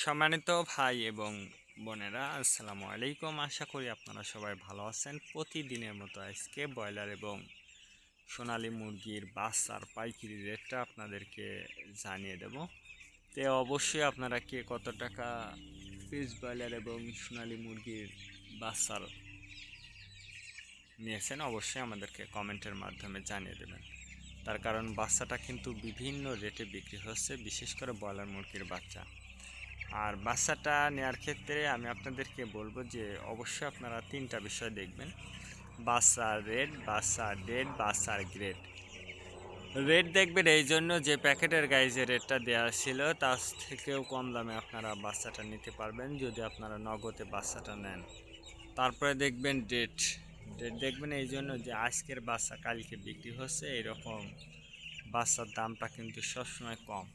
সম্মানিত ভাই এবং বোনেরা, আসসালামু আলাইকুম। আশা করি আপনারা সবাই ভালো আছেন। প্রতিদিনের মতো আজকে ব্রয়লার এবং সোনালী মুরগির বাচ্চার পাইকারি রেটটা আপনাদেরকে জানিয়ে দেব। তো অবশ্যই আপনারা কে কত টাকা পিস ব্রয়লার এবং সোনালী মুরগির বাচ্চার নিয়েছেন অবশ্যই আমাদেরকে কমেন্টের মাধ্যমে জানিয়ে দেবেন। তার কারণ বাচ্চাটা কিন্তু বিভিন্ন রেটে বিক্রি হচ্ছে, বিশেষ করে ব্রয়লার মুরগির বাচ্চা। আর বাচ্চাটা নেওয়ার ক্ষেত্রে আমি আপনাদেরকে বলবো যে অবশ্যই আপনারা তিনটা বিষয় দেখবেন: বাচ্চার রেট, বাচ্চার ডেট, বাচ্চার গ্রেড। রেট দেখবেন এই জন্য যে প্যাকেটের গায়ে যে রেটটা দেওয়া ছিল তার থেকেও কম দামে আপনারা বাচ্চাটা নিতে পারবেন যদি আপনারা নগদে বাচ্চাটা নেন। তারপরে দেখবেন ডেট। ডেট দেখবেন এই জন্য যে আজকের বাচ্চা কালকে বিক্রি হচ্ছে, এরকম বাচ্চার দামটা কিন্তু সবসময় কম।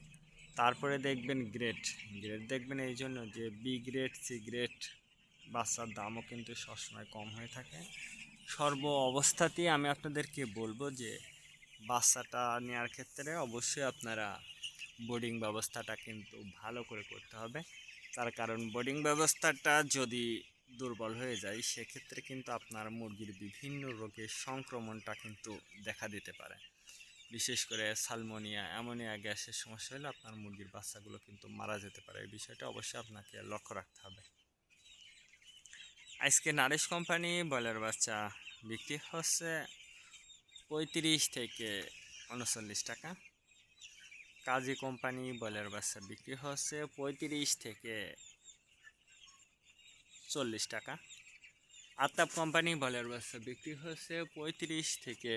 তারপরে দেখবেন গ্রেড। গ্রেড দেখবেন এই জন্য যে বি গ্রেড, সি গ্রেড বাচ্চার দামও কিন্তু সবসময় কম হয়ে থাকে। সর্ব অবস্থাতেই আমি আপনাদেরকে বলবো যে বাচ্চাটা নেওয়ার ক্ষেত্রে অবশ্যই আপনারা বোর্ডিং ব্যবস্থাটা কিন্তু ভালো করে করতে হবে। তার কারণ বোর্ডিং ব্যবস্থাটা যদি দুর্বল হয়ে যায় সেক্ষেত্রে কিন্তু আপনার মুরগির বিভিন্ন রোগের সংক্রমণটা কিন্তু দেখা দিতে পারে। বিশেষ করে সালমোনিয়া, অ্যামোনিয়া গ্যাসের সমস্যা হলে আপনার মুরগির বাচ্চাগুলো কিন্তু মারা যেতে পারে। এই বিষয়টা অবশ্যই আপনাকে লক্ষ্য রাখতে হবে। আজকে নারিশ কোম্পানি ব্রয়লার বাচ্চা বিক্রি হচ্ছে 35 থেকে 39 টাকা। কাজী কোম্পানি ব্রয়লার বাচ্চা বিক্রি হচ্ছে 35 থেকে 40 টাকা। আতাপ কোম্পানি ব্রয়লার বাচ্চা বিক্রি হচ্ছে 35 থেকে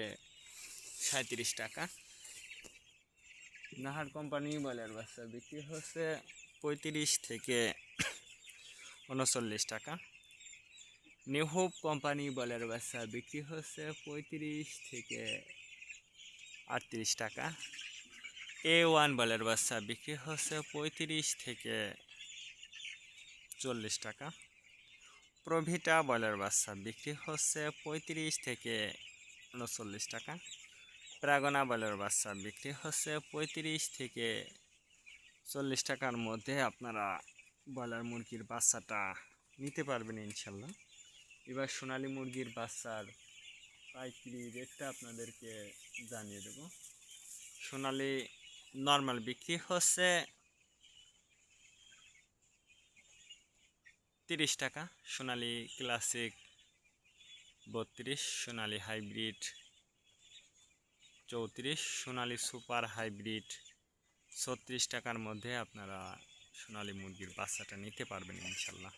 37 টাকা। নাহার কোম্পানি ব্রয়লার বাচ্চা বিক্রি হচ্ছে 35 থেকে 39 টাকা। নিউ হোপ কোম্পানি ব্রয়লার বাচ্চা বিক্রি হচ্ছে 35 থেকে 38 টাকা। A1 ব্রয়লার বাচ্চা বিক্রি হচ্ছে 35 থেকে 40 টাকা। প্রভিটা ব্রয়লার বাচ্চা বিক্রি হচ্ছে 35 থেকে 39 টাকা। প্রাগনা ব্রয়লার বাচ্চা বিক্রি হচ্ছে 35 থেকে 40 টাকার মধ্যে আপনারা ব্রয়লার মুরগির বাচ্চাটা নিতে পারবেন ইনশাল্লাহ। এবার সোনালী মুরগির বাচ্চার পাইকারি রেটটা আপনাদেরকে জানিয়ে দেব। সোনালী নর্মাল বিক্রি হচ্ছে 30 টাকা, সোনালী ক্লাসিক 32, সোনালী হাইব্রিড 34, সোনালী সুপার হাইব্রিড 36 টাকার মধ্যে আপনারা সোনালী মুরগির বাচ্চাটা নিতে পারবেন ইনশাল্লাহ।